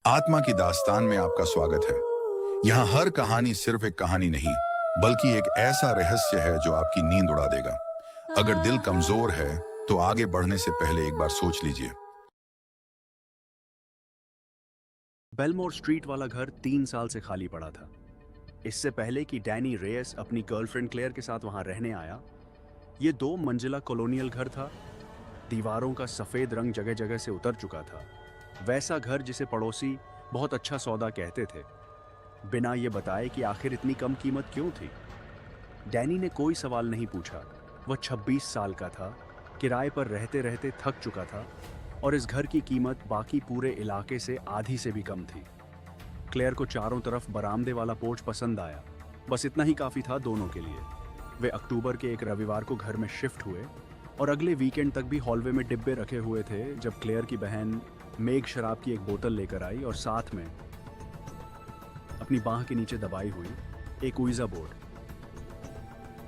आत्मा की दास्तान में आपका स्वागत है। यहाँ हर कहानी सिर्फ एक कहानी नहीं, बल्कि एक ऐसा रहस्य है जो आपकी नींद उड़ा देगा। अगर दिल कमजोर है, तो आगे बढ़ने से पहले एक बार सोच लीजिए। बेलमोर स्ट्रीट वाला घर 3 साल से खाली पड़ा था। इससे पहले कि डैनी रेयस अपनी गर्लफ्रेंड क्लेयर के साथ वहां रहने आया, ये 2 मंजिला कॉलोनियल घर था। दीवारों का सफेद रंग जगह जगह से उतर चुका था। वैसा घर जिसे पड़ोसी बहुत अच्छा सौदा कहते थे, बिना ये बताए कि आखिर इतनी कम कीमत क्यों थी। डैनी ने कोई सवाल नहीं पूछा। वह 26 साल का था, किराए पर रहते रहते थक चुका था, और इस घर की कीमत बाकी पूरे इलाके से आधी से भी कम थी। क्लेयर को चारों तरफ बरामदे वाला पोर्च पसंद आया। बस इतना ही काफ़ी था दोनों के लिए। वे अक्टूबर के एक रविवार को घर में शिफ्ट हुए और अगले वीकेंड तक भी हॉलवे में डिब्बे रखे हुए थे जब क्लेयर की बहन मेग शराब की एक बोतल लेकर आई और साथ में अपनी बाह के नीचे दबाई हुई एक उइजा बोर्ड,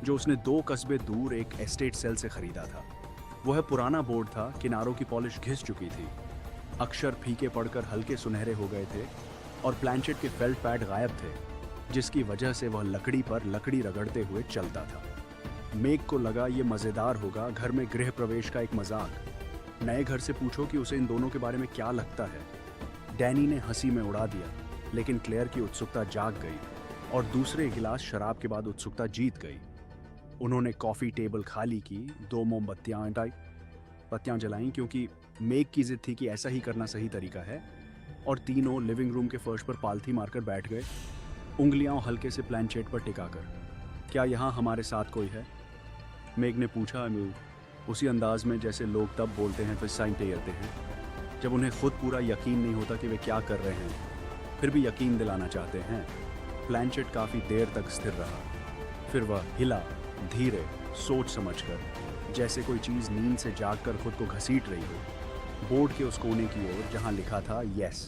जो उसने 2 कस्बे दूर एक एस्टेट सेल से खरीदा था। वह पुराना बोर्ड था, किनारों की पॉलिश घिस चुकी थी, अक्षर फीके पड़कर हल्के सुनहरे हो गए थे और प्लैंचेट के फेल्ट पैड गायब थे, जिसकी वजह से वह लकड़ी पर लकड़ी रगड़ते हुए चलता था। मेग को लगा ये मज़ेदार होगा, घर में गृह प्रवेश का एक मजाक। नए घर से पूछो कि उसे इन दोनों के बारे में क्या लगता है। डैनी ने हंसी में उड़ा दिया, लेकिन क्लेयर की उत्सुकता जाग गई और दूसरे गिलास शराब के बाद उत्सुकता जीत गई। उन्होंने कॉफ़ी टेबल खाली की, 2 मोमबत्तियाँ जलाईं, क्योंकि मेग की जिद थी कि ऐसा ही करना सही तरीका है, और तीनों लिविंग रूम के फर्श पर पालथी मारकर बैठ गए, उंगलियां हल्के से प्लैंचेट पर टिकाकर। क्या यहाँ हमारे साथ कोई है? मेग ने पूछा, उसी अंदाज में जैसे लोग तब बोलते हैं फिर साइन टेरते हैं जब उन्हें खुद पूरा यकीन नहीं होता कि वे क्या कर रहे हैं, फिर भी यकीन दिलाना चाहते हैं। प्लैंचेट काफ़ी देर तक स्थिर रहा, फिर वह हिला, धीरे, सोच समझकर, जैसे कोई चीज़ नींद से जागकर खुद को घसीट रही हो, बोर्ड के उस कोने की ओर जहां लिखा था यस।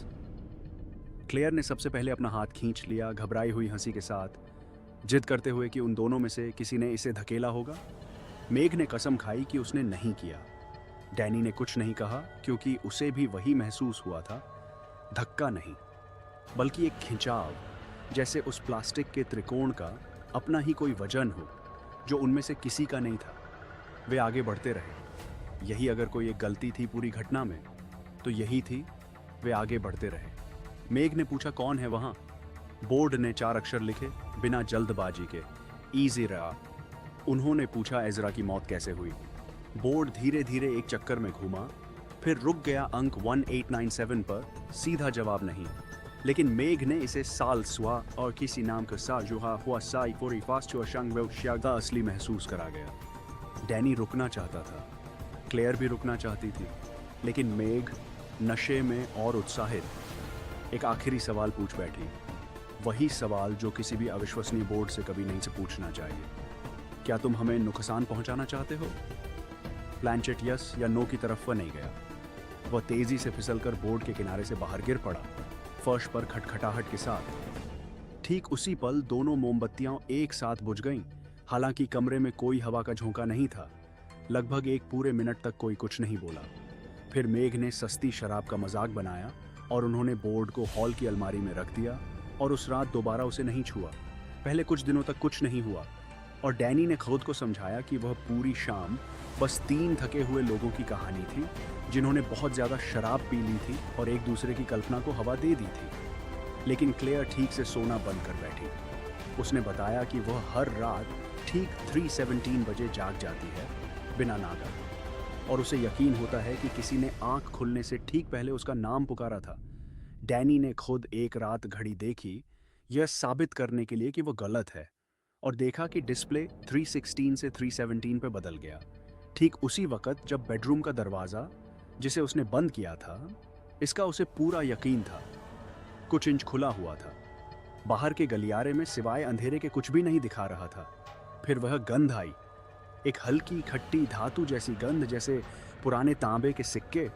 क्लेयर ने सबसे पहले अपना हाथ खींच लिया, घबराई हुई हंसी के साथ, जिद करते हुए कि उन दोनों में से किसी ने इसे धकेला होगा। मेग ने कसम खाई कि उसने नहीं किया। डैनी ने कुछ नहीं कहा, क्योंकि उसे भी वही महसूस हुआ था, धक्का नहीं बल्कि एक खिंचाव, जैसे उस प्लास्टिक के त्रिकोण का अपना ही कोई वजन हो जो उनमें से किसी का नहीं था। वे आगे बढ़ते रहे। यही अगर कोई एक गलती थी पूरी घटना में, तो यही थी। वे आगे बढ़ते रहे। मेग ने पूछा, कौन है वहां? बोर्ड ने 4 अक्षर लिखे, बिना जल्दबाजी के, ईजी रहा। उन्होंने पूछा, एजरा की मौत कैसे हुई? बोर्ड धीरे धीरे एक चक्कर में घूमा, फिर रुक गया अंक 1897 पर। सीधा जवाब नहीं, लेकिन मेग ने इसे साल स्वा और किसी नाम का सा जुहा हुआ साई पूरी फास्ट हुआ शंग व्यादा असली महसूस करा गया। डैनी रुकना चाहता था, क्लेयर भी रुकना चाहती थी, लेकिन मेग नशे में और उत्साहित एक आखिरी सवाल पूछ बैठी। वही सवाल जो किसी भी अविश्वसनीय बोर्ड से कभी नहीं से पूछना चाहिए। क्या तुम हमें नुकसान पहुंचाना चाहते हो? प्लैंचेट यस या नो की तरफ वह नहीं गया। वह तेजी से फिसलकर बोर्ड के किनारे से बाहर गिर पड़ा, फर्श पर खटखटाहट के साथ। ठीक उसी पल दोनों मोमबत्तियां एक साथ बुझ गईं। हालांकि कमरे में कोई हवा का झोंका नहीं था। लगभग 1 पूरे मिनट तक कोई कुछ नहीं बोला। फिर मेग ने सस्ती शराब का मजाक बनाया और उन्होंने बोर्ड को हॉल की अलमारी में रख दिया और उस रात दोबारा उसे नहीं छुआ। पहले कुछ दिनों तक कुछ नहीं हुआ, और डैनी ने खुद को समझाया कि वह पूरी शाम बस 3 थके हुए लोगों की कहानी थी, जिन्होंने बहुत ज़्यादा शराब पी ली थी और एक दूसरे की कल्पना को हवा दे दी थी। लेकिन क्लेयर ठीक से सोना बंद कर बैठी। उसने बताया कि वह हर रात ठीक 3:17 बजे जाग जाती है, बिना नागा, और उसे यकीन होता है कि किसी ने आंख खुलने से ठीक पहले उसका नाम पुकारा था। डैनी ने खुद एक रात घड़ी देखी, यह साबित करने के लिए कि वह गलत है, और देखा कि डिस्प्ले 316 से 317 पे बदल गया। ठीक उसी वक्त जब बेडरूम का दरवाज़ा, जिसे उसने बंद किया था, इसका उसे पूरा यकीन था, कुछ इंच खुला हुआ था। बाहर के गलियारे में सिवाय अंधेरे के कुछ भी नहीं दिखा रहा था। फिर वह गंध आई, एक हल्की खट्टी धातु जैसी गंध, जैसे पुराने तांबे के सिक्के,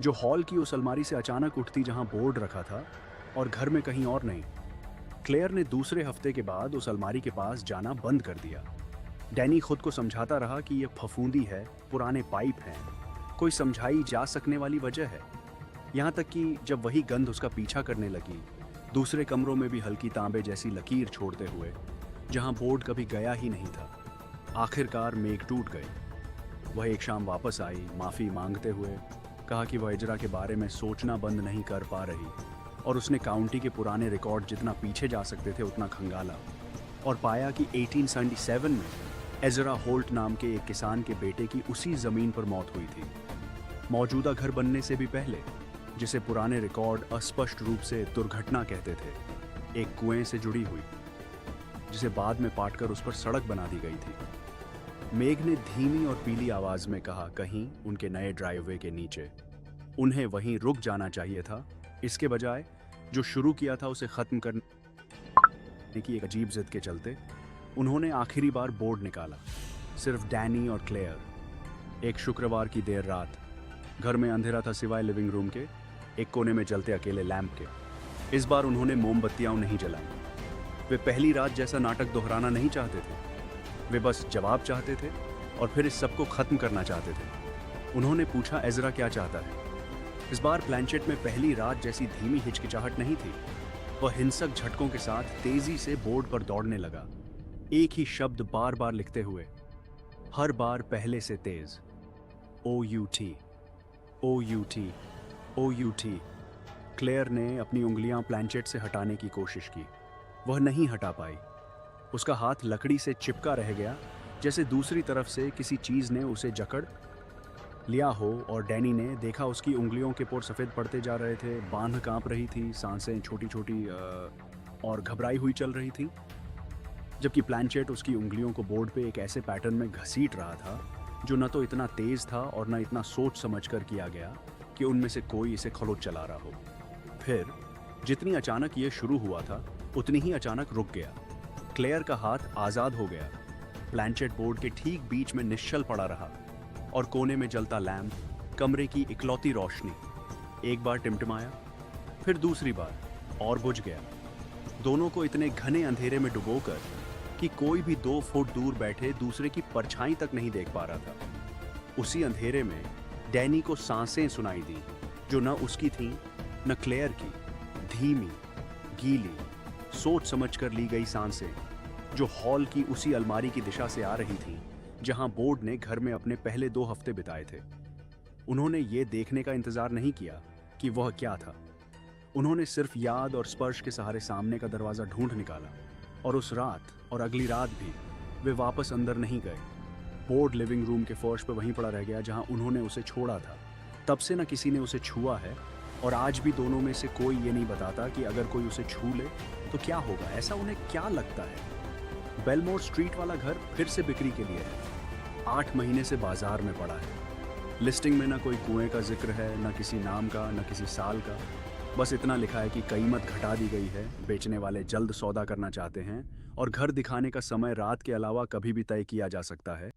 जो हॉल की उस अलमारी से अचानक उठती जहां बोर्ड रखा था, और घर में कहीं और नहीं। क्लेयर ने दूसरे हफ्ते के बाद उस अलमारी के पास जाना बंद कर दिया। डैनी खुद को समझाता रहा कि यह फफूंदी है, पुराने पाइप हैं, कोई समझाई जा सकने वाली वजह है। यहाँ तक कि जब वही गंध उसका पीछा करने लगी, दूसरे कमरों में भी हल्की तांबे जैसी लकीर छोड़ते हुए, जहाँ बोर्ड कभी गया ही नहीं था। आखिरकार मेघ टूट गई। वह एक शाम वापस आई, माफ़ी मांगते हुए कहा कि वह इजरा के बारे में सोचना बंद नहीं कर पा रही, और उसने काउंटी के पुराने रिकॉर्ड जितना पीछे जा सकते थे उतना खंगाला और पाया कि 1877 में एजरा होल्ट नाम के एक किसान के बेटे की उसी ज़मीन पर मौत हुई थी, मौजूदा घर बनने से भी पहले, जिसे पुराने रिकॉर्ड अस्पष्ट रूप से दुर्घटना कहते थे, एक कुएं से जुड़ी हुई, जिसे बाद में पाटकर उस पर सड़क बना दी गई थी। मेघ ने धीमी और पीली आवाज में कहा, कहीं उनके नए ड्राइववे के नीचे। उन्हें वहीं रुक जाना चाहिए था, इसके बजाय जो शुरू किया था उसे खत्म करने की एक अजीब जिद के चलते उन्होंने आखिरी बार बोर्ड निकाला, सिर्फ डैनी और क्लेयर। एक शुक्रवार की देर रात, घर में अंधेरा था सिवाय लिविंग रूम के एक कोने में जलते अकेले लैंप के। इस बार उन्होंने मोमबत्तियां नहीं जलाई। वे पहली रात जैसा नाटक दोहराना नहीं चाहते थे, वे बस जवाब चाहते थे और फिर इस सब को खत्म करना चाहते थे। उन्होंने पूछा, एजरा क्या चाहता है? इस बार प्लैंचेट में पहली रात जैसी धीमी हिचकिचाहट नहीं थी। वह हिंसक झटकों के साथ तेजी से बोर्ड पर दौड़ने लगा, एक ही शब्द बार बार लिखते हुए, हर बार पहले से तेज। OUT, OUT, OUT। क्लेयर ने अपनी उंगलियां प्लैंचेट से हटाने की कोशिश की। वह नहीं हटा पाई। उसका हाथ लकड़ी से चिपका रह गया, जैसे दूसरी तरफ से किसी चीज ने उसे जकड़ लिया हो। और डैनी ने देखा उसकी उंगलियों के पोर सफ़ेद पड़ते जा रहे थे, बांध कांप रही थी, सांसें छोटी छोटी और घबराई हुई चल रही थी, जबकि प्लैंचेट उसकी उंगलियों को बोर्ड पे एक ऐसे पैटर्न में घसीट रहा था जो न तो इतना तेज था और न इतना सोच समझकर किया गया कि उनमें से कोई इसे खरोच चला रहा हो। फिर जितनी अचानक ये शुरू हुआ था उतनी ही अचानक रुक गया। क्लेयर का हाथ आज़ाद हो गया। प्लैंचेट बोर्ड के ठीक बीच में निश्चल पड़ा रहा और कोने में जलता लैंप, कमरे की इकलौती रोशनी, एक बार टिमटिमाया, फिर दूसरी बार और बुझ गया, दोनों को इतने घने अंधेरे में डुबोकर कि कोई भी 2 फुट दूर बैठे दूसरे की परछाई तक नहीं देख पा रहा था। उसी अंधेरे में डैनी को सांसें सुनाई दी, जो न उसकी थीं न क्लेयर की, धीमी, गीली, सोच समझकर ली गई सांसें, जो हॉल की उसी अलमारी की दिशा से आ रही थीं जहां बोर्ड ने घर में अपने पहले 2 हफ्ते बिताए थे। उन्होंने ये देखने का इंतजार नहीं किया कि वह क्या था। उन्होंने सिर्फ याद और स्पर्श के सहारे सामने का दरवाजा ढूंढ निकाला, और उस रात और अगली रात भी वे वापस अंदर नहीं गए। बोर्ड लिविंग रूम के फर्श पर वहीं पड़ा रह गया जहां उन्होंने उसे छोड़ा था। तब से न किसी ने उसे छुआ है, और आज भी दोनों में से कोई ये नहीं बताता कि अगर कोई उसे छू ले तो क्या होगा। ऐसा उन्हें क्या लगता है? बेलमोर स्ट्रीट वाला घर फिर से बिक्री के लिए है। 8 महीने से बाजार में पड़ा है। लिस्टिंग में न कोई कुएं का जिक्र है, न किसी नाम का, न किसी साल का। बस इतना लिखा है कि कीमत घटा दी गई है, बेचने वाले जल्द सौदा करना चाहते हैं, और घर दिखाने का समय रात के अलावा कभी भी तय किया जा सकता है।